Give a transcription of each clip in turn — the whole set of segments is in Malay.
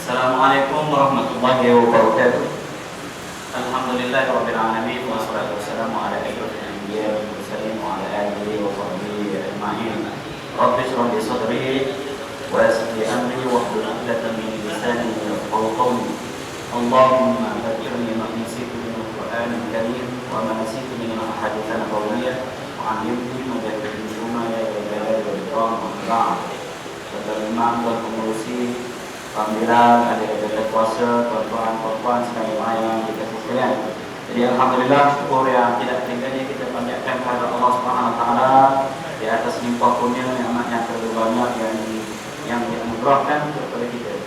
Assalamualaikum warahmatullahi wabarakatuh. Alhamdulillahirabbil alamin wassalatu wassalamu ala asyrofil anbiya'i wal mursalin wa ala alihi wa sahbihi ajma'in. Rabbi shrah li sadri wa yassir li amri wahlul 'uqdatam min lisani yafqahu qawli. Allahumma dhakkirni ma nasitu min al-Qur'anil karim wa ma nasitu min al-ahadits an-nabawiyyah wa 'allimni ma jahiltu ma ya jalali wal ikram wa ba'd. Saudara imam dan pengurusi panggilan, adik-adik puasa, tuan-tuan sekalian yang dikasih sekalian. Jadi alhamdulillah, syukur yang tidak tinggalnya kita panjatkan kepada Allah Subhanahu wa taala di atas limpah kurnia nikmat terlalu banyak yang dianugerahkan kepada kita.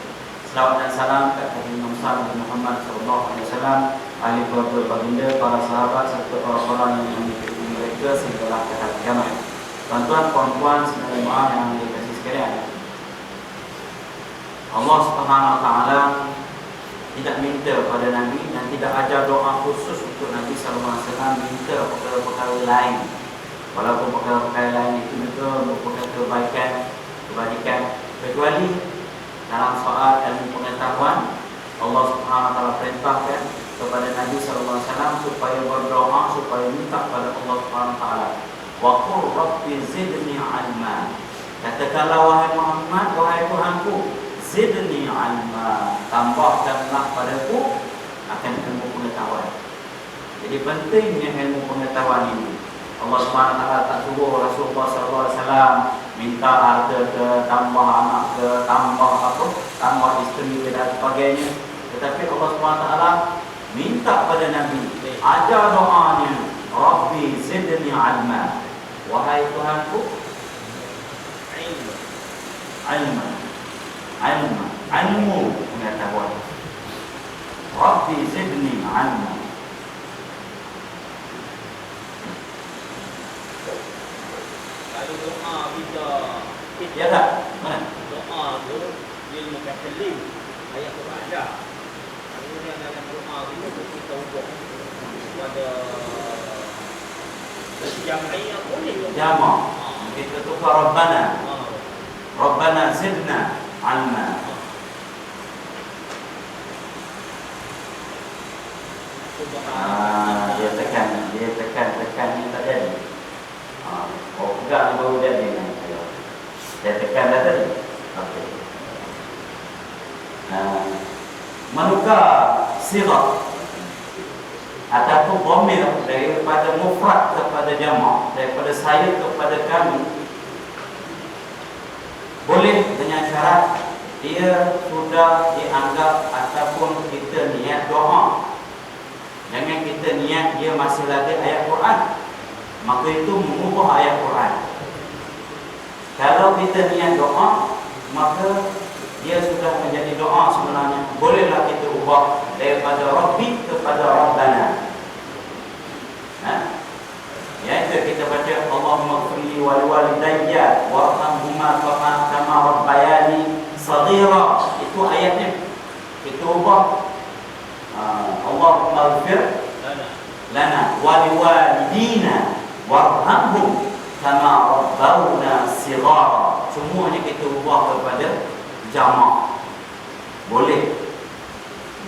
Selawat dan salam kepada Imam Nabi Muhammad sallallahu alaihi wasallam, ahli keluarga baginda, para sahabat serta orang-orang yang mengikuti mereka sehinggalah ke hari kiamat. Tuan-tuan, puan-puan sekalian yang dikasih sekalian, Allah Subhanahu wa taala tidak minta pada Nabi dan tidak ajar doa khusus untuk Nabi sallallahu alaihi wasallam minta perkara-perkara lain. Walaupun perkara-perkara lain itu merupakan kebajikan, kecuali dalam soal ilmu pengetahuan, Allah Subhanahu wa taala perintahkan kepada Nabi sallallahu alaihi wasallam supaya berdoa, supaya minta pada Allah Subhanahu wa taala, wa qur rabbi zidni ilma. Katakanlah wahai Muhammad, wahai Tuhanku, zidni ilma, tambahkanlah padaku akan ilmu pengetahuan. Jadi pentingnya ilmu pengetahuan ini. Allah Subhanahu wa taala tak suruh Rasulullah sallallahu alaihi wasallam minta harta ke, tambah anak ke, tambah isteri ke dan sebagainya. Tetapi Allah Subhanahu wa taala minta pada Nabi, ajar doanya, Rabbi zidni ilma. Wahai Tuhanku, ilmu pengetahuan. Rabbi zidni ilma. Kalau doa kita Ya tak? Mana? doa tu dia mutakallim ayat Quran dah. Kemudian dalam doa itu kita ubah pada jamaah boleh Jama'. Kita tukar Rabbana. Rabbana zidna ilma. Dia tekan yang tak jadi. Pegang baru jadi. Dia tekan dah tadi. Okey. Menukar sirah ataupun dhamir daripada mufrad kepada jama', daripada saya kepada kami, boleh dengan syarat dia sudah dianggap ataupun kita niat doa. Jangan kita niat dia masih lagi ayat Quran, maka itu mengubah ayat Quran. Kalau kita niat doa, maka dia sudah menjadi doa sebenarnya. Bolehlah kita ubah daripada Rabbi kepada Rabbana. Iaitu kita baca Allahumma ighfirli wa liwalidayya warhamhuma kama rabbayani shaghira. Itu ayatnya. Kita ubah Allahumma ighfir lana wa liwalidina warhamhum kama rabbawna shighara. Semuanya kita ubah kepada jama'. Boleh.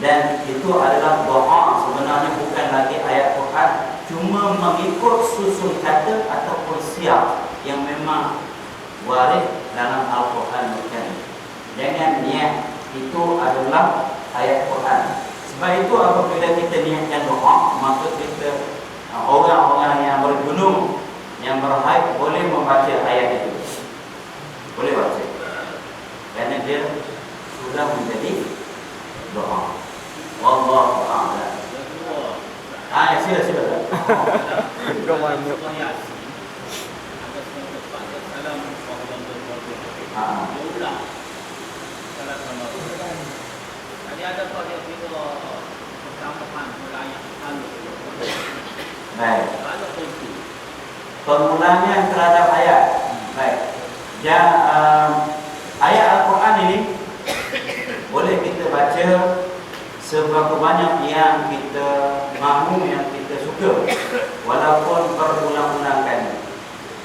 Dan itu adalah doa, sebenarnya bukan lagi ayat Quran, cuma mengikut susun kata ataupun siap yang memang waris dalam Al-Quran. Jangan niat itu adalah ayat Quran. Sebab itu apabila kita niatkan doa, maka kita orang-orang yang bergunung, yang berhaid boleh membaca ayat itu. Boleh baca. Kerana dia sudah menjadi doa. Wallahu a'lam. Sila. Kemana? Baik. Pengulangnya terhadap ayat. Baik. Ayat Al-Quran ini boleh kita baca seberapa banyak yang kita mahu, yang kita suka, walaupun berulang-ulang kali.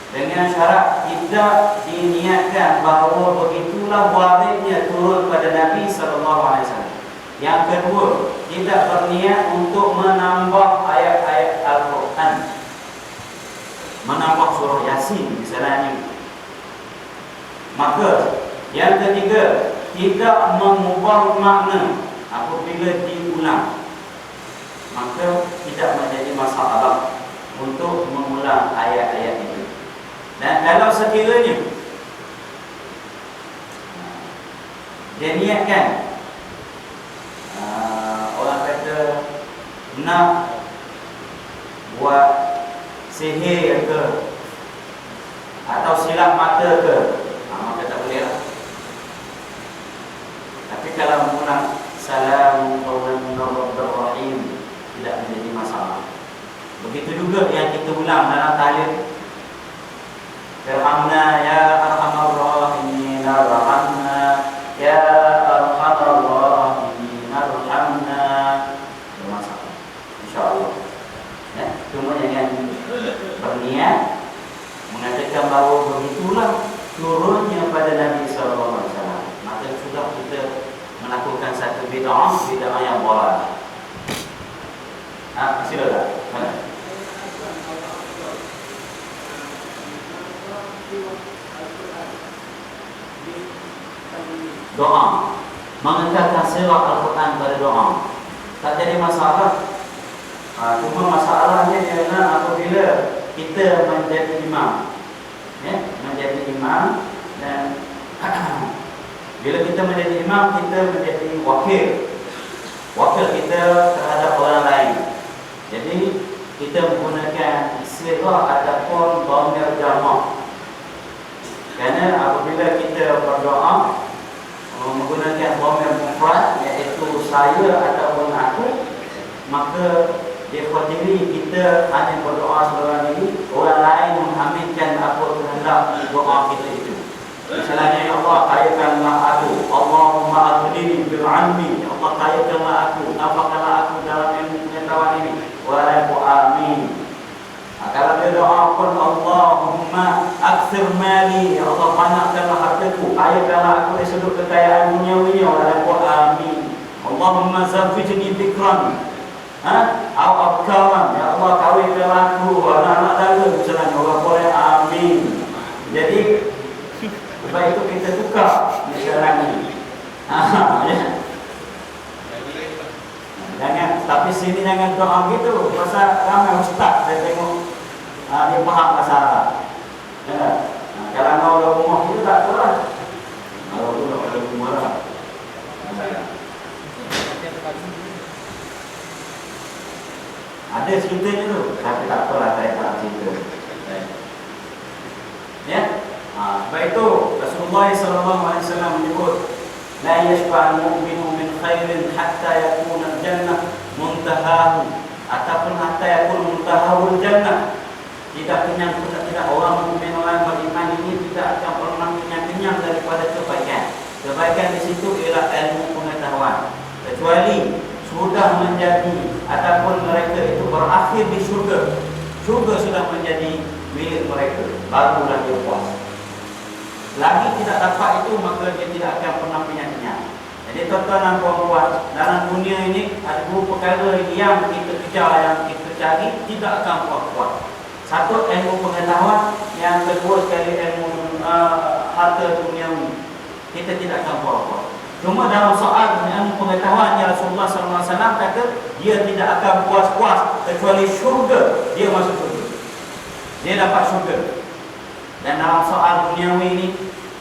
Dengan dengan syarat tidak diniatkan bahawa begitulah waridnya turun pada Nabi SAW. Yang kedua, tidak berniat untuk menambah ayat-ayat Al-Quran, menambah surah Yasin misalnya. Maka yang ketiga, tidak mengubah makna apabila diulang, maka tidak menjadi masalah untuk mengulang ayat-ayat itu. Dan kalau sekiranya dia niatkan orang kata nak buat sihir ke atau silap mata ke, maka tak boleh lah. Tapi kalau mengulang Salamun qawlan min rabbir rahim, tidak menjadi masalah. Begitu juga yang kita ulang dalam tahlil, Irhamna ya arhamar rahimin, arhamna ya arhamar rahimin, arhamna. Bermasalah, insyaAllah. Ya, cuma jangan berniat mengatakan bahawa begitulah turunnya pada Nabi SAW, maka sudah kita melakukan satu bid'ah yang barat. Silakan. Doa, mengekalkan surah Al-Quran pada doa, tak jadi masalah. Cuma masalahnya ialah apabila kita menjadi imam, ya, menjadi imam, dan bila kita menjadi imam, kita menjadi wakil kita terhadap orang lain. Jadi kita menggunakan istilah ataupun dhamir jamak. Kerana apabila kita berdoa menggunakan dhamir mufrad, iaitu saya ataupun aku, maka dikhodiri kita hanya berdoa seorang diri, orang lain mengaminkan apa kehendak doa kita itu. Misalnya, ya Allah kayakanlah aku, Allahumma aghnini bil ilmi, ya Allah kayakanlah aku, nampakkanlah aku dalam ilmu pengetahuan ini. Walaupun amin. Kalau dia doa pun Allahumma akthir mali, ya Allah banyakkanlah hartaku, kayakanlah aku dari sudut kekayaan duniawinya. Walaupun amin. Allahumma zawwijni bikran, atau abkaran, ya Allah kawinkanlah aku anak-anak dara, misalnya. Allah boleh amin. Jadi sebab itu kita tukar misalnya. Ya. Jangan, tapi sini jangan doa gitu. Pasal ramai ustaz saya tengok dia faham bahasa Arab. Ya. Kalau kau rumah itu tak tahu lah. Kalau tu tak ada rumah lah. Ada ceritanya tu, tapi tak tahu lah, saya tak cerita. Ya. Sebab itu Rasulullah SAW menyebut, la yashba'al mu'minu min khairin hatta yakuna jannah muntahahu, ataupun hatta yakuna muntahahul jannah. Tidak kenyang, tidak orang mukmin, orang beriman ini tidak akan pernah kenyang daripada kebaikan. Kebaikan di situ ialah ilmu pengetahuan, kecuali sudah menjadi ataupun mereka itu berakhir di syurga. Syurga sudah menjadi milik mereka, barulah dia puas. Lagi tidak dapat itu, maka dia tidak akan pernah kenyang. Jadi tuan-tuan dan puan-puan, dalam dunia ini ada dua perkara yang kita kejar, yang kita cari, tidak akan puas. Satu, ilmu pengetahuan. Yang kedua sekali, ilmu harta duniawi. Kita tidak akan puas. Cuma dalam soal ilmu pengetahuan, yang Rasulullah SAW kata dia tidak akan puas-puas kecuali syurga, dia masuk syurga, dia dapat syurga. Dan dalam soal duniawi ini,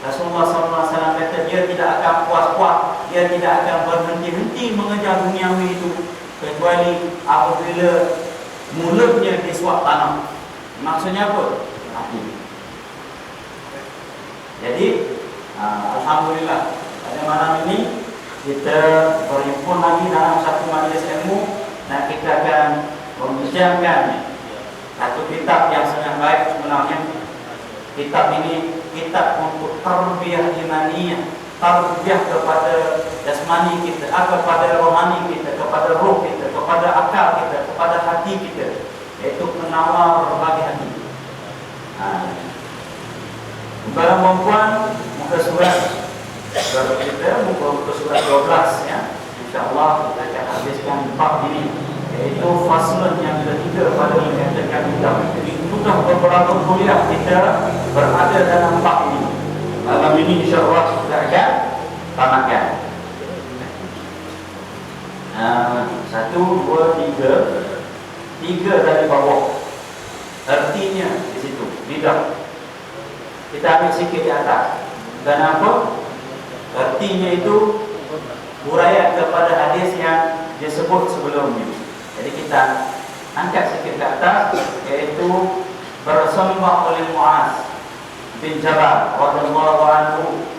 Rasulullah SAW kata dia tidak akan puas-puas, dia tidak akan berhenti-henti mengejar duniawi itu, kecuali apabila mulutnya disuap tanah. Maksudnya apa? Mati. Jadi alhamdulillah, pada malam ini kita berhimpun lagi dalam satu majlis ilmu, dan kita akan membincangkan satu kitab yang sangat baik sebenarnya. Kitab ini kitab untuk tarbiyah imaniyah, tarbiyah kepada jasmani kita, kepada rohani kita, kepada roh kita, kepada akal kita, kepada hati kita, yaitu menawar berbagai hati. Kalau kita muka surat 12 ya, insyaAllah kita akan habiskan bab ini, iaitu faslun yang ketiga pada mengatakan kita. Sudah beberapa kuliah kita berada dalam bab ini. Malam ini insyaAllah kita akan tamatkan. 1, 2, 3 dari bawah. Artinya di situ, lidah. Kita ambil sikit di atas. Kenapa? Artinya itu huraian kepada hadis yang disebut sebelumnya. Jadi kita angkat sikit ke atas, iaitu bersembah oleh Muaz bin Jabal radhiyallahu anhu.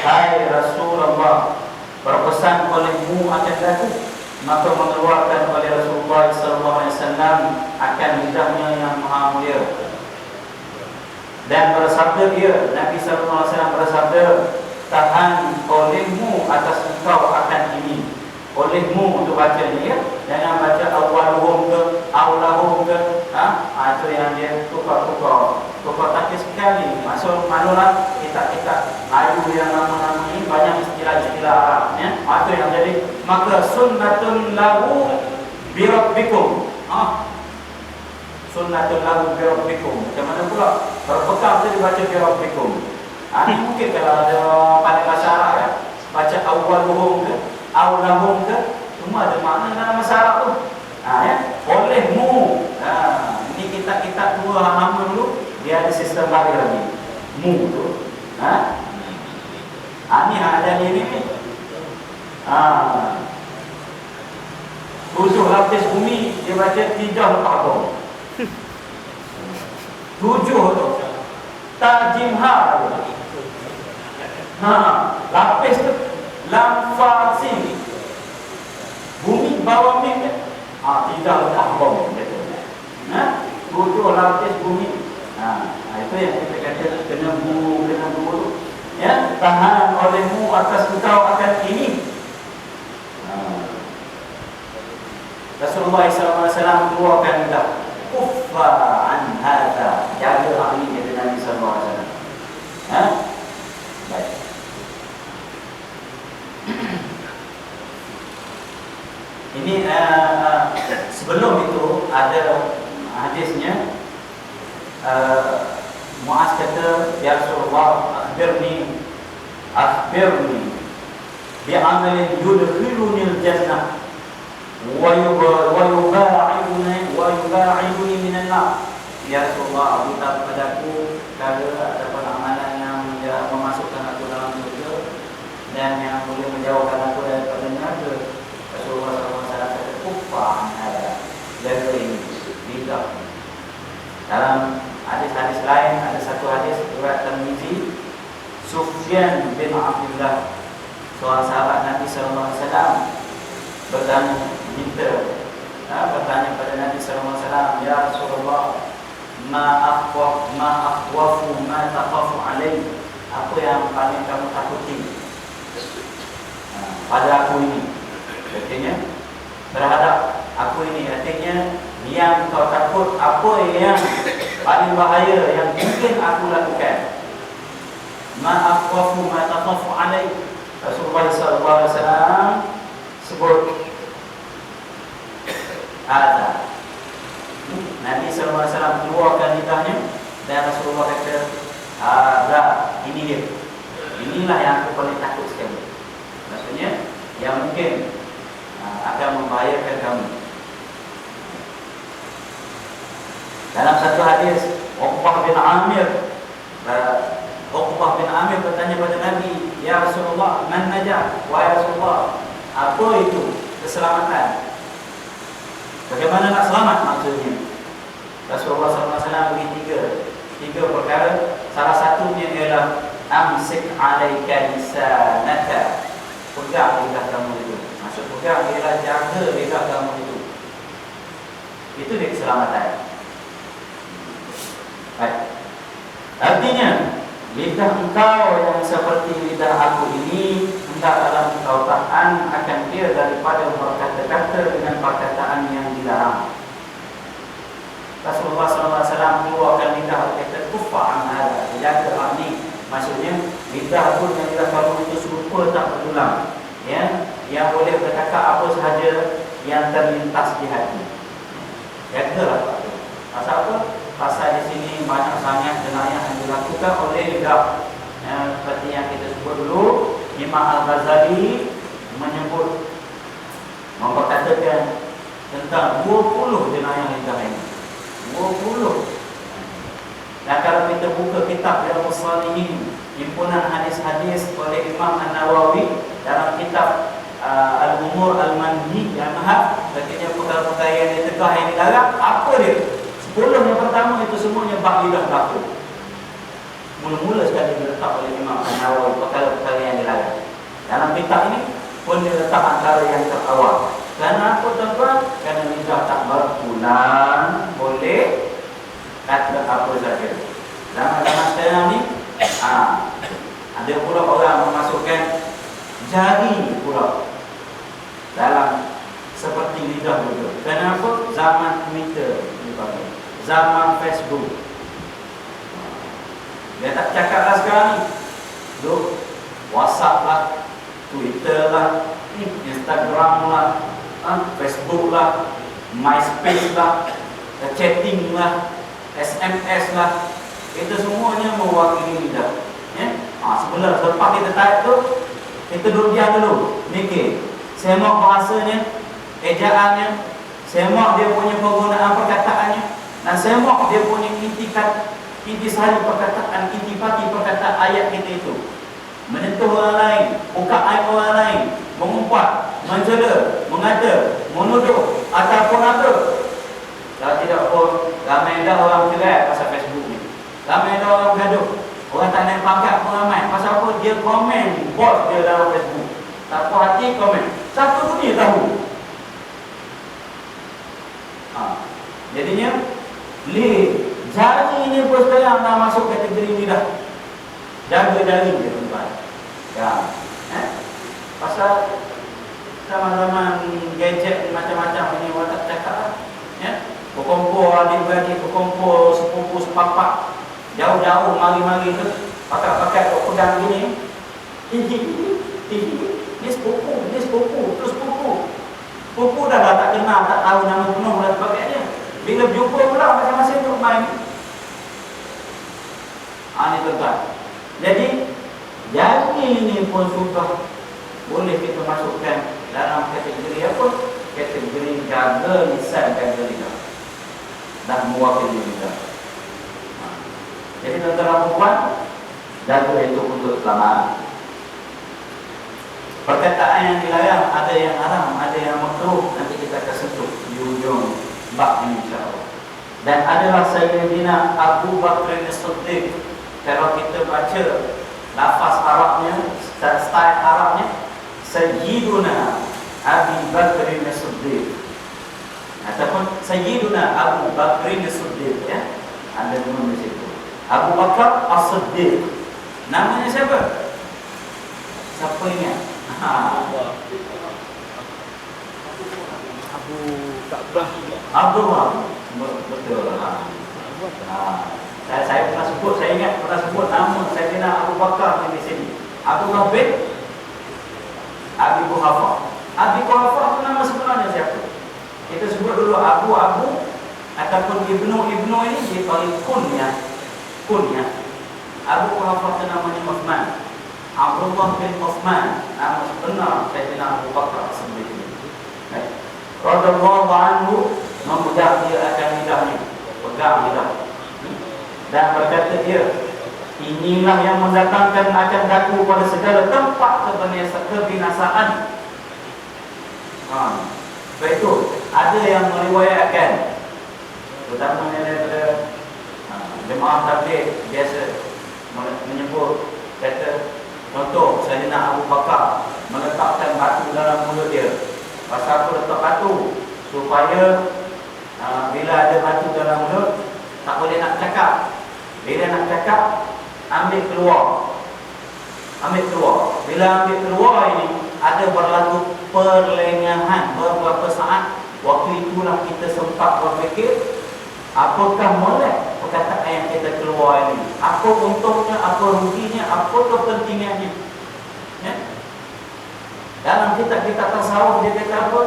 Hai Rasulullah, berpesan olehmu akan aku, maka mengeluarkan oleh Rasulullah SAW akan lidahnya yang maha mulia. Dan bersabda dia, Nabi SAW bersabda, tahan olehmu atas engkau akan ini. Olehmu untuk baca ni ya, jangan baca awaluhum ke, awlahum ke. Itu yang dia tukar-tukar takis sekali. Maksud manulah kita ayu yang nama-nama ini banyak istilah-istilah Arab ya. Itu yang jadi, maka sunnatun lahu birabbikum. Sunnatun lahu birabbikum. Macam mana pula? Berpegang tadi baca birabbikum. Ini mungkin kalau ada pada bahasa Arab ya, baca awaluhum ke, awlahum ke, semua ada makna dalam bahasa Arab tu. Ya, olehmu. Ini kita dua nama dulu, dia ada sistem lagi lagi. Mu tu. Ini ada ini. 7 lapis bumi dia baca 3 tahun. 7 tu. Tajimha. Lapis tu lamfasin. Bumi bawah ni 3 tahun gitu. 7 lapis bumi. Itu yang kita kata kena bu tu. Ya, tahan olehmu atas engkau akan ini. Rasulullah SAW keluarkan dah kuffa an hadha, jaga hal ini kata Nabi SAW. Baik. Ini sebelum itu ada hadisnya. Muaz kata, ya Rasulullah, akhbirni bi'amalin yudkhiluni al-jannah wa yubaa'iduni minan nar. Ya Rasulullah, beritahu kepadaku kalau ada amalan yang memasukkan aku dalam surga dan yang boleh menjauhkan aku daripada neraka. Rasulullah SAW kata, kuffa ada jaga ini, tidak. Dalam hadis-hadis lain ada satu hadis riwayat Tirmizi, Sufyan bin Abdullah, seorang sahabat Nabi SAW, bertanya pada Nabi SAW, ya Rasulullah, ma akhwafu ma takhafu alaih, apa yang paling kamu takuti pada aku ini? Artinya terhadap aku ini, artinya yang kau takut, apa yang paling bahaya yang mungkin aku lakukan. Ma akhwafu ma takhafu alaih. Rasulullah SAW sebut ada. Nabi SAW keluarkan lidahnya dan Rasulullah kata, ada, ini dia. Inilah yang aku paling takut sekali. Maksudnya yang mungkin akan membahayakan kamu. Dalam satu hadis, Uqbah bin Amir bertanya pada Nabi, ya Rasulullah, man najah? Wahai Rasulullah, apa itu keselamatan? Bagaimana nak selamat maksudnya? Rasulullah SAW beri tiga perkara. Salah satunya ialah amsik alaika lisanaka, pegang lidah kamu itu. Maksud pegang ialah jaga lidah kamu itu. Itu dia keselamatan. Baik. Artinya lidah engkau yang seperti lidah aku ini, hendaklah engkau tahan akan dia daripada berkata-kata dengan perkataan yang dilarang. Rasulullah SAW keluarkan lidah, kata kuffa an hadha, jaga hal ini. Maksudnya lidah pun yang lidah kamu itu lupa tak berulang. Ya, yang boleh bercakap apa sahaja yang terlintas di hati. Jagalah Pak tu. Pasal apa? Pasal di sini banyak sangat jenayah yang dilakukan oleh lidah. Seperti yang kita sebut dulu, Imam Al-Ghazali menyebut, memperkatakan tentang 20 jenayah lidah ini. 20. Dan kalau kita buka kitab Riyadhus Shalihin, himpunan hadis-hadis oleh Imam An-Nawawi dalam kitab Al-Umur Al-Manhi Al-Mahab, ketika perkara-perkara yang ditegah yang dilarang, apa dia? 10 yang pertama itu semuanya bab lidah berlaku. Mula-mula sekali diletak oleh Imam An-Nawawi perkara-perkara yang dilarang. Dalam kitab ini pun diletak antara yang terawal. Kerana apa tuan-tuan? Kerana lidah tak berpulang, boleh kata apa saja. Zaman sekarang ni ada pula orang memasukkan jari pula dalam seperti lidah juga. Kenapa? Zaman Twitter dipanggil, zaman Facebook. Dia tak cakap lah sekarang ni. Duk WhatsApp lah, Twitter lah, Instagram lah, Facebook lah, MySpace lah, chatting lah, SMS lah. Itu semuanya mewakili lidah. Ya? Sebelum selepas kita type tu, kita duduk diam dulu, mikir. Semak bahasanya, ejaannya, semak dia punya penggunaan perkataannya, dan semak dia punya intisari perkataan, intipati perkataan ayat kita itu. Menyentuh orang lain, buka aib orang lain, mengumpat, mencela, mengata, menuduh ataupun apa. Kalau tidak pun, ramai dah orang cerai pasal Facebook ni. Ramai dah orang gaduh. Orang tak naik pangkat pun ramai. Pasal apa? Dia komen bos dia dalam Facebook. Tak puas hati komen. Satu dunia tahu. Jadinya jari ni pun sekarang dah masuk kategori lidah. Jaga jari dia tuan-tuan. Ya. Pasal zaman-zaman gadget macam-macam ini orang tak cakap lah. Ya. Berkumpul adik-beradik, berkumpul sepupu sepapak, jauh-jauh mari-mari tu, pakai-pakai pedang gini. Ni sepupu, tu sepupu. Sepupu dah tak kenal, tak tahu nama penuh dan sebagainya. Bila berjumpa pula masing-masing tu main. Ini tuan-tuan. Jadi jari ini pun sudah boleh kita masukkan dalam kategori apa? Kategori jaga lisan, jaga lidah dan mewakili lidah. Jadi tuan-tuan dan puan, jaga itu untuk selamat. Perkataan yang dilarang, ada yang haram, ada yang makruh. Nanti kita akan sentuh di ujung bab ini insya-Allah. Dan adalah Sayyidina Abu Bakr As-Siddiq. Kalau kita baca lafaz Arabnya, style Arabnya, Sayyiduna Abi Bakr As-Siddiq ataupun Sayyiduna Abu Bakr As-Siddiq, ya. Ada nama di situ. Abu Bakar As-Siddiq. Namanya siapa? Siapa ingat? Abu Ka'bah. Abdullah. Betul. Saya pernah sebut, saya ingat pernah sebut nama Sayyidina Abu Bakar di sini. Abdullah bin Abi Quhafah. Abi Quhafah itu nama sebenarnya siapa? Kita sebut dulu Abu ataupun Ibnu ini dipanggil kunyah. Abu Quhafah itu namanya Uthman. Abdullah bin Uthman, nama sebenar Sayyidina Abu Bakar As-Siddiq. Radhiyallahu anhu, memegang dia akan lidahnya, pegang lidah. Dan berkata dia, inilah yang mendatangkan akan berlaku pada segala tempat kebinasaan. Sebab itu ada yang meriwayatkan, terutamanya daripada jemaah tabligh biasa menyebut, kata contoh Sayyidina Abu Bakar meletakkan batu dalam mulut dia. Pasal apa letak batu? Supaya bila ada batu dalam mulut, tak boleh nak cakap. Bila nak cakap, ambil keluar. Bila ambil keluar ini, ada berlaku perlengahan beberapa saat. Waktu itulah kita sempat berfikir, apakah molek perkataan yang kita keluar ini? Apa untungnya, apa ruginya, apa kepentingannya? Ya? Dalam kitab-kitab tasawuf dia kata apa?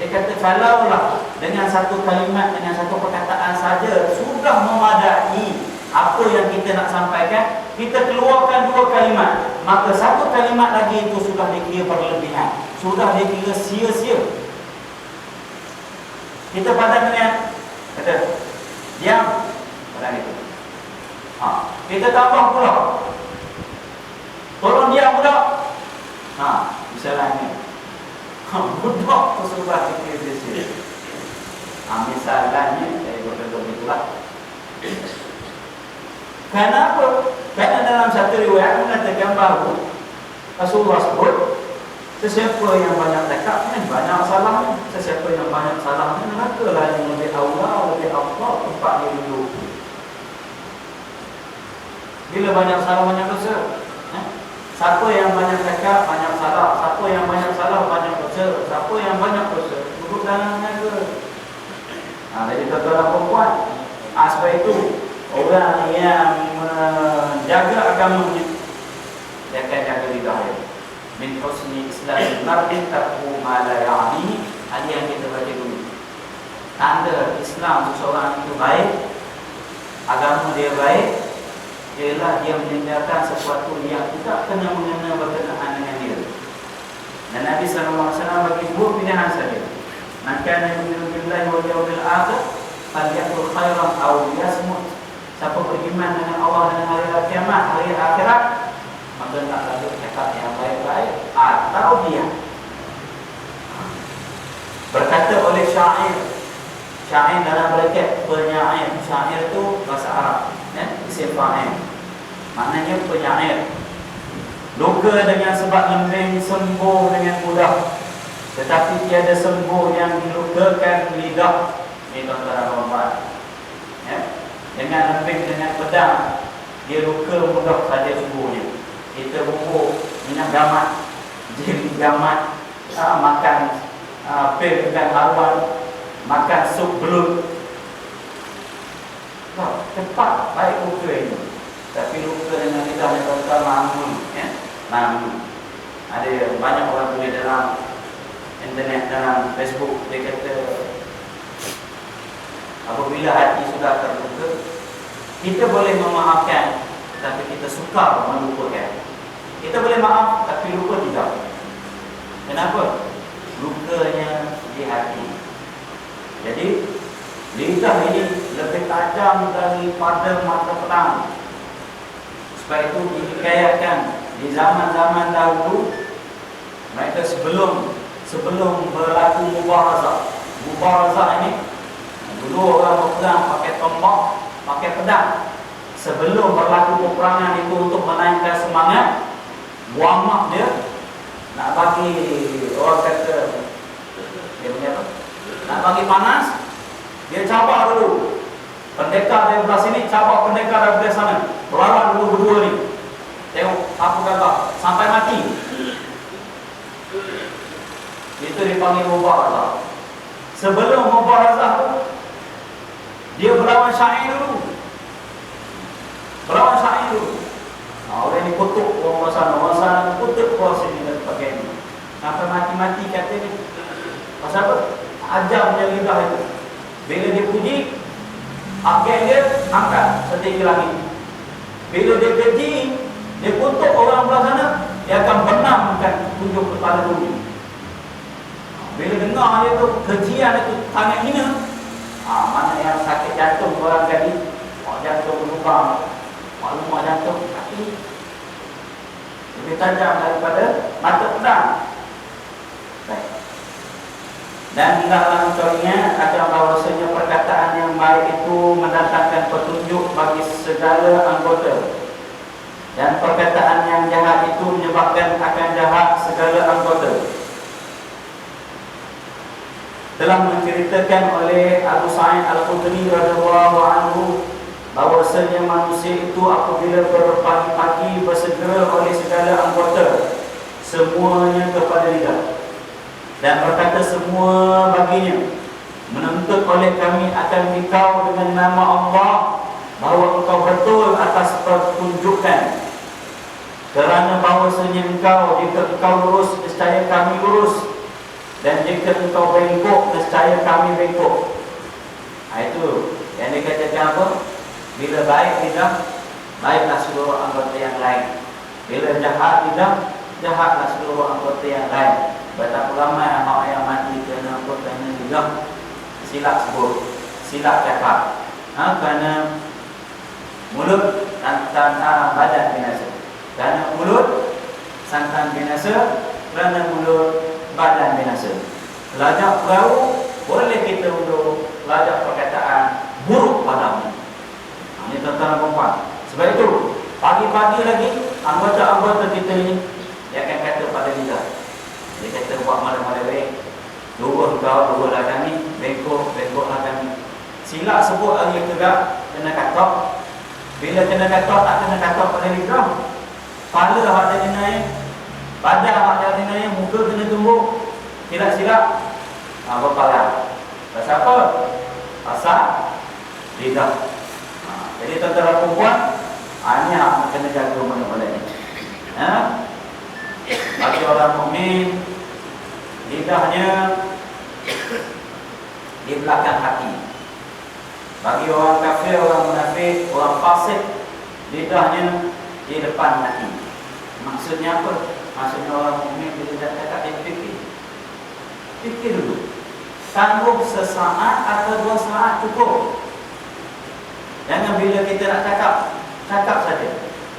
Dia kata kalaulah dengan satu kalimat, dengan satu perkataan saja sudah memadai apa yang kita nak sampaikan, kita keluarkan dua kalimat, maka satu kalimat lagi itu sudah dikira berlebihan, sudah dikira sia-sia. Kita padan dengan kata diam, padan itu. Kita tambah pula, tolong diam budak. Misalnya budak tu sudah dikira sia-sia. Misalnya saya berkata begitulah. Kenapa? Karena dalam satu riwayat mengatakan bahawa Rasulullah sebut sesiapa yang banyak cakap banyak salahnya, sesiapa yang banyak salahnya neraka lah yang lebih awal, lebih afdal tempat dia duduk. Bila banyak salah banyak dosa, siapa yang banyak cakap banyak salah, siapa yang banyak salah banyak dosa, siapa yang banyak dosa duduk dalam neraka. Jadi tuan-tuan perempuan, sebab itu orang yang menjaga agamanya dia akan jaga lidahnya. Min husni islamil mar'i tarku ma la ya'ni. Ada yang kita baca dulu. Tanda Islam seseorang itu baik, agama dia baik, ialah dia meninggalkan sesuatu yang tidak kena mengena berkenaan dengan dia. Dan Nabi SAW bagi dua pilihan saja. Man kana yu'minu billahi wal yawmil akhir falyaqul khairan aw liyasmut. Siapa beriman dengan Allah dan hari kiamat, hari akhirat, maka nak lanjut cakap yang baik-baik atau diam. Berkata oleh syair dalam braket penyair. Syair itu bahasa Arab, isim fa'il, maknanya penyair. Luka dengan sebab lembing sembuh dengan mudah, tetapi tiada sembuh yang dilukakan lidah. Ini tuan-tuan perempuan, dengan lembing, dengan pedang, dia luka mudah saja sembuhnya. Kita bubuk minyak gamat, jeli gamat, makan pil dengan haruan, makan sup belut, cepat baik luka ini. Tapi luka dengan lidah yang tuan-tuan mamu. Ada banyak orang tulis dalam internet, dalam Facebook, dia kata apabila hati sudah terluka, kita boleh memaafkan, tapi kita sukar melupakan. Kita boleh maaf, tapi lupa tidak. Kenapa? Lukanya di hati. Jadi lidah ini lebih tajam daripada mata pedang. Sebab itu dihikayatkan di zaman-zaman dahulu, mereka sebelum berlaku mubarazah ini, dulu orang berperang pakai tombak, pakai pedang. Sebelum berlaku peperangan itu, untuk menaikkan semangat, muamak dia nak bagi, orang kata dia punya apa? Nak bagi panas, dia cabar dulu. Pendekar dari belah sini cabar pendekar dari belah sana. Berlawan dulu berdua ni. Tengok apa kata sampai mati. Itu dipanggil mubarazah. Sebelum mubarazah tu, dia berlawan syair dulu. Orang ni kutuk orang sana kutuk orang sini dan sebagainya. Sampai mati-mati kata ni. Pasal apa? Ajamnya lidah itu. Bila dia puji, akhir dia angkat setinggi langit. Bila dia keji, dia kutuk orang belah sana, dia akan benamkan tunjuk kepala bumi. Bila dengar dia tu kejian itu sangat hina, mana yang sakit jantung orang tadi, jantung berlubang, maklum jantung kaki lebih tajam daripada mata pedang. Dan dalam contohnya akan bahawasanya perkataan yang baik itu mendatangkan petunjuk bagi segala anggota, dan perkataan yang jahat itu menyebabkan akan jahat segala anggota. Telah menceritakan oleh Abu Sa'id Al-Khudri radhiyallahu anhu bahawasanya manusia itu apabila berpagi-pagi bersegera oleh segala anggota, semuanya kepada lidah, dan berkata semua baginya, menuntut oleh kami akan dikau dengan nama Allah, bahawa engkau betul atas pertunjukan. Kerana bahawasanya engkau, jika engkau lurus, nescaya kami lurus, dan jika engkau bengkok, nescaya kami bengkok. Itu yang dikatakan apa? Bila baik tidak, baiklah seluruh anggota yang lain. Bila jahat tidak, jahatlah seluruh anggota yang lain. Betapa ramai orang yang mati kerana apa? Kerana juga silap sebut, silap cakap. Kerana mulut dan badan binasa. Kerana mulut santan binasa, kerana mulut badan binasa. Lajak perahu, boleh kita untuk lajak perkataan buruk padamu. Ini tuan-tuan dan puan. Sebab itu, pagi-pagi lagi anggota-anggota kita ini dia akan kata pada kita. Dia kata buat malam-malam baik. Dua kau, dua lah kami, bengkok lah kami. Silap sebut hari tegak, kena katok. Bila kena katok, tak kena katok pada lidah. Kepala awak jadi naik, badan awak jadi naik, muka kena tumbuk. Silap-silap berpala. Pasal apa? Pasal lidah. Jadi tuan-tuan dan puan, ini yang kena jaga mana-mana ni. Bagi orang mukmin, lidahnya di belakang hati. Bagi orang kafir, orang munafik, orang fasik, lidahnya di depan hati. Maksudnya apa? Maksudnya orang mukmin bila dah cakap dia fikir. Fikir dulu. Tangguh sesaat atau 2 saat cukup. Jangan bila kita nak cakap, cakap saja.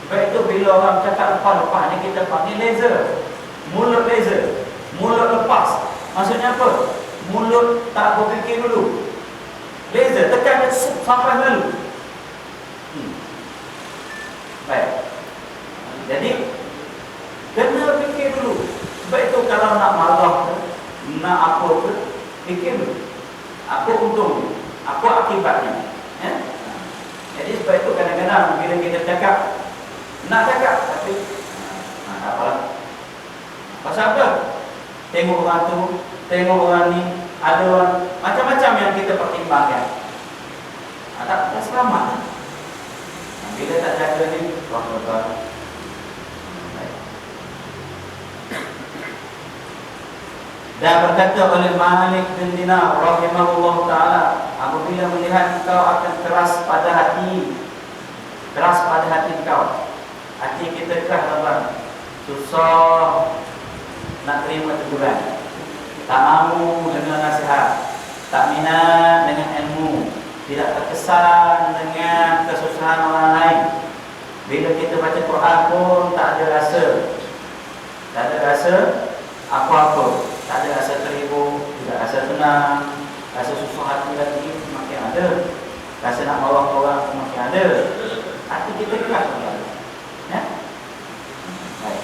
Baik itu bila orang cakap lepas-lepas ni kita panggil laser. Mulut laser. Mulut lepas. Maksudnya apa? Mulut tak berfikir dulu. Laser tekan sampai lalu. Baik. Jadi kena fikir dulu. Sebab itu kalau nak marah, nak apa ke, fikir dulu. Apa untungnya? Apa akibatnya? Jadi sebab itu kadang-kadang bila kita cakap, nak cakap tapi tak apalah. Pasal apa? Tengok orang tu, tengok orang ni, ada orang macam-macam yang kita pertimbangkan. Tak selamat. Bila tak jaga ni, tuan-tuan. Dan berkata oleh Malik bin Dinar rahimahullah ta'ala, apabila melihat engkau akan keras pada hati, keras pada hati engkau, hati kita keras tuan-tuan, susah nak terima teguran, tak mahu dengan nasihat, tak minat dengan ilmu, tidak terkesan dengan kesusahan orang lain. Bila kita baca Quran pun tak ada rasa, tak ada rasa apa-apa, tak ada rasa terhibur, tidak rasa tenang, rasa susah hati lagi makin ada, rasa nak bawa orang makin ada. Hati kita keras tuan-tuan. Ya? Baik.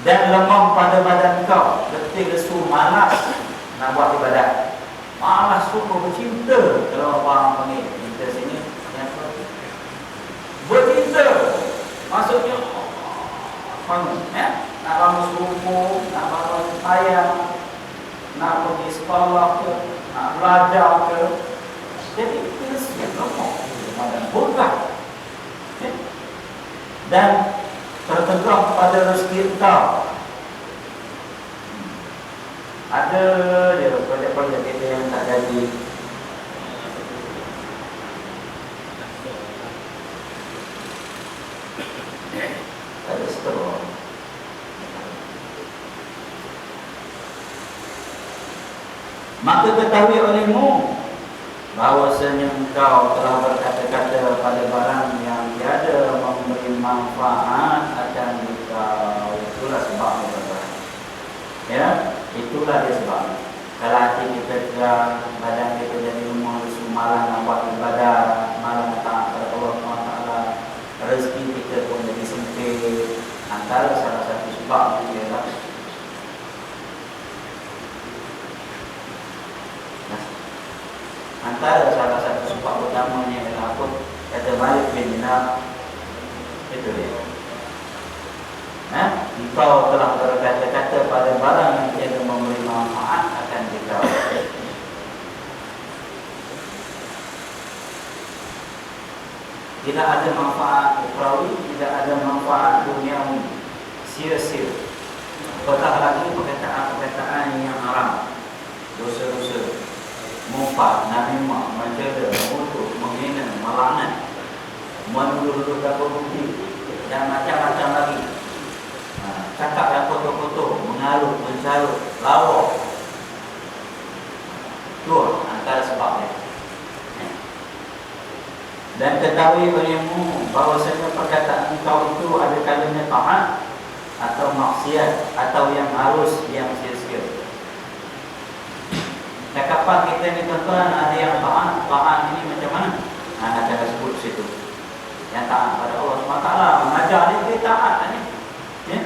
Dan lemah pada badan kau, letih lesu, malas nak buat ibadat, malas suruh bercinta. Kalau orang panggil cinta sini, bercinta maksudnya bangun, ya? Nak bangun subuh, nak bangun sayang, nak pergi sekolah ke, nak belajar ke. Jadi kita siap lemah badan buruk. Ya? Dan tertegak pada rezeki engkau. Ada dia projek-projek kita yang tak jadi. Ada seterusnya. Maka ketahui olehmu bahawasanya engkau telah berkata-kata pada barang yang tiada memberi manfaat akan engkau. Itulah sebabnya tuan-tuan. Ya, itulah dia sebabnya. Kalau hati kita keras, badan kita jadi lemah, malah nak buat ibadah, malah nak taat kepada Allah SWT, rezeki kita pun jadi sempit. Antara salah satu sebab itu ialah antara salah satu sebab utamanya ialah apa? Kata Malik bin Dinar, itu dia. Engkau telah berkata-kata pada barang yang tiada memberi manfaat akan engkau. Tidak ada manfaat ukhrawi, tidak ada manfaat duniawi. Sia-sia. Apatah lagi perkataan-perkataan yang haram, dosa-dosa, mufat, namimah, mencela, mengutuk, menghina, melaknat, menuduh-nuduhkan pembukti, dan macam-macam lagi. Cakap yang kotor-kotor, mengalut, mencarut, lawak. Itu antara sebabnya. Dan ketahui olehmu bahawasanya perkataan engkau itu ada kalanya taat atau maksiat, atau yang harus, yang sia-sia. Cakapan kita ni tuan-tuan, ada yang taat. Taat ini macam mana? Nak cara sebut situ. Yang taat pada Allah SWT, mengajar dia taat ni. Ya?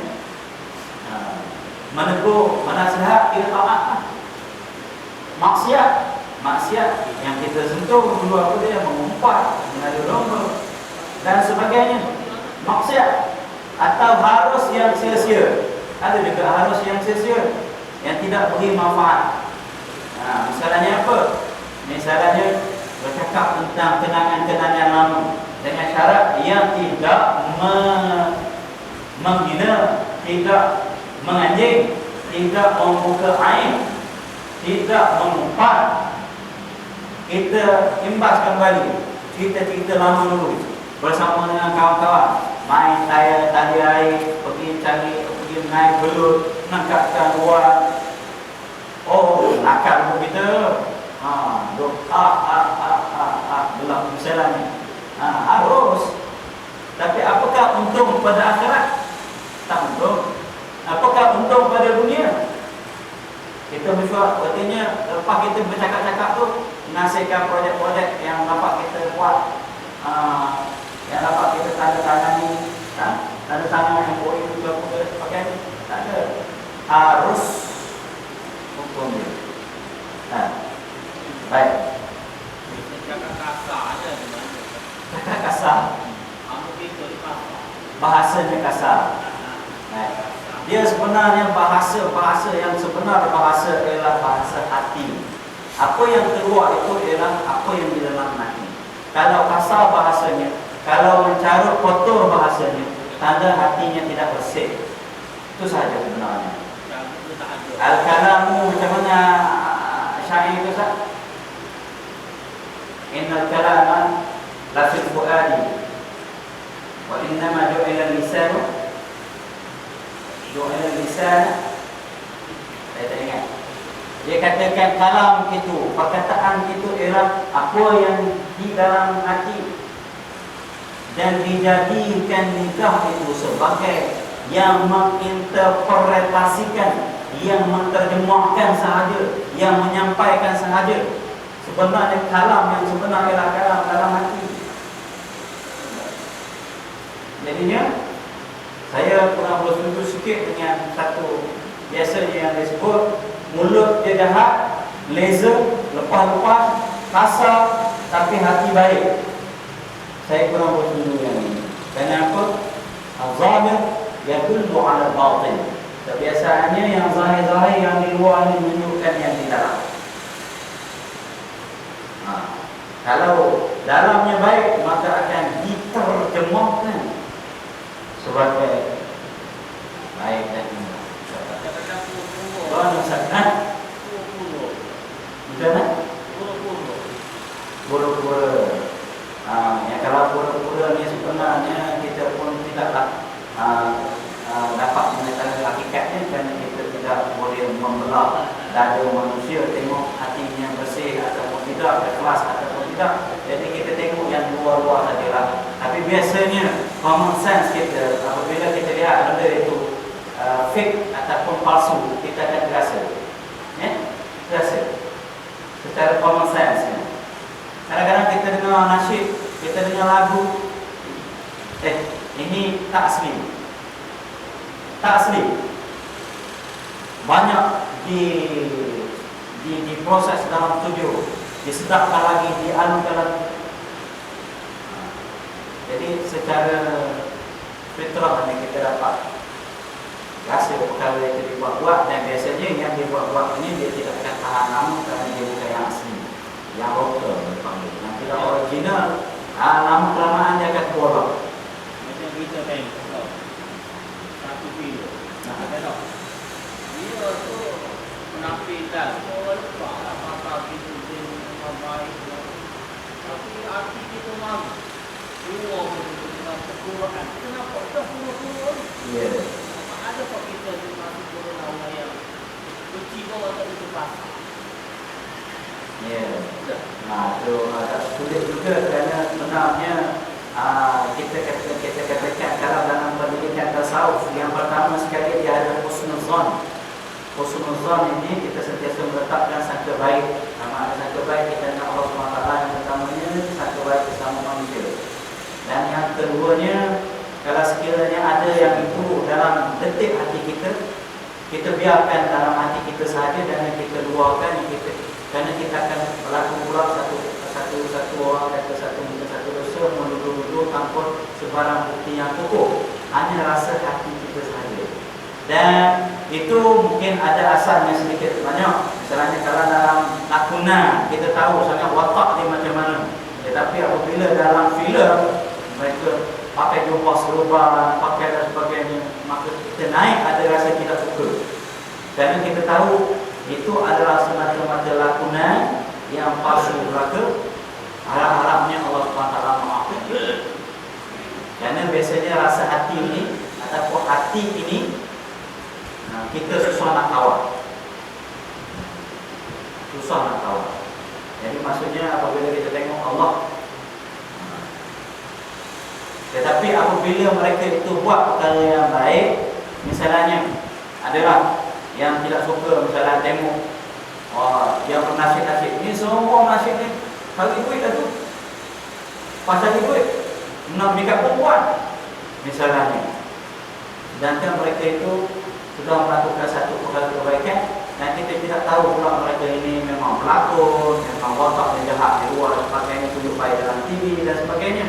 Menegur, menasihat, dia taat. Maksiat yang kita sentuh dulu apa dia, mengumpat, mengadu domba dan sebagainya. Maksiat atau harus yang sia-sia. Ada juga harus yang sia-sia, yang tidak beri manfaat. Misalnya apa? Misalnya bercakap tentang kenangan-kenangan lama dengan syarat yang tidak menghina, tidak menganjing, tidak membuka aib, tidak mengumpat. Kita imbas kembali cerita-cerita lama dulu bersama dengan kawan-kawan, main tali air, pergi naik belut, nangkapkan luar. Oh, nakal kita. Belum misalnya. Harus. Tapi apakah untung pada akhirat? Tak untung. Apakah untung pada dunia? Kita bersyukur, artinya lepas kita bercakap-cakap tu, nasihatkan projek-projek yang dapat kita buat, yang dapat kita tanda-tangani, tanda-tangan yang boleh juga pakai, tak ada. Harus hukum dia. Baik. Cakap kasar aja gimana? Cakap kasar. Kamu gitu kasar. Bahasanya kasar. Baik. Dia sebenarnya bahasa yang sebenar bahasa ialah bahasa hati. Apa yang keluar itu ialah apa yang di dalam hati. Kalau kasar bahasanya, kalau mencarut kotor bahasanya, tanda hatinya tidak bersih. Itu sahaja sebenarnya. Al-kalamu macam mana syair itu sah? Innal kalama la fil fuadi wa innama ju'ila lisanu ju'ila lisan. Saya tak ingat. Dia katakan kalam itu, perkataan itu ialah apa yang di dalam hati, dan dijadikan lidah itu sebagai yang menginterpretasikan, yang menterjemahkan sahaja, yang menyampaikan sahaja. Sebenarnya kalam yang sebenar ialah kalam dalam hati. Jadinya saya pernah bersetuju sikit dengan satu biasa yang disebut mulut dia jahat, laser, lepas-lepas, kasar, tapi hati baik. Saya pernah bersetuju yang ini. Kenapa? Al-zahir yadullu ala al-batin. Kebiasaannya yang zahir-zahir, yang di luar ini menunjukkan yang di dalam. Kalau dalamnya baik, maka akan diterjemahkan sebagai baik dan indah. Pura-pura. Kalau pura-pura ni sebenarnya kita pun tidaklah dapat mengetahui hakikatnya, kerana kita tidak boleh membelah dada manusia, tengok hatinya bersih ataupun tidak, ikhlas ataupun tidak. Jadi kita tengok yang luar-luar sajalah. Tapi biasanya common sense kita, apabila kita lihat benda itu fake ataupun palsu, kita akan terasa, terasa secara common sense. Kadang-kadang kita dengar nasyid, kita dengar lagu, ini tak asli. Tak asli. Banyak diproses dalam studio, disedapkan lagi, dialukan lagi. Jadi secara fitrah yang kita dapat rasa perkara yang dibuat-buat, dan biasanya yang dibuat-buat ini dia tidak akan tahan lama kerana dia bukan yang asli, yang lokal dipanggil. Yang tidak original, lama kelamaan dia akan Keluar dengan Quran. Kenapa? Kita keluar-keluar. Ya. Ada kok kita di masuk corona yang cuci bawah tak itu basah. Ya. Nah, itu agak sulit juga kerana sebenarnya kita katakan kalau dalam pendidikan tasawuf yang pertama sekali dia ada husnuzan. Husnuzan ini kita sentiasa meletakkan sangka baik. Nama ada sangka baik kita dengan Allah SWT yang pertamanya sangka baik bersama manusia. Dan yang keduanya, kalau sekiranya ada yang itu dalam detik hati kita, kita biarkan dalam hati kita sahaja dan kita luahkan kita, kerana kita akan berlaku pula satu orang kata satu dosa menuduh-nuduh tanpa sebarang bukti yang kokoh, hanya rasa hati kita sahaja. Dan itu mungkin ada asalnya sedikit banyak. Misalnya kalau dalam lakonan kita tahu sangat watak dia macam mana, tetapi apabila dalam filem mereka pakai jubah serban, pakai dan sebagainya, maka kita naik ada rasa tidak suka. Kerana kita tahu itu adalah semata-mata lakonan yang palsu belaka. Harap-harapnya Allah SWT maafkan. Kerana biasanya rasa hati ini ataupun hati ini kita susah nak kawal. Susah nak kawal. Jadi maksudnya apabila kita tengok Allah, tetapi apabila mereka itu buat perkara yang baik, misalnya adalah yang tidak suka misalnya tengok yang bernasib-nasib ini semua nasib ni bagi duit dah tu, pasal duit nak berikan perempuan misalnya. Sedangkan mereka itu sudah melakukan satu perkara kebaikan dan kita tidak tahu pula mereka ini memang pelakon, memang watak yang jahat di luar dan sebagainya, tunjuk baik dalam TV dan sebagainya.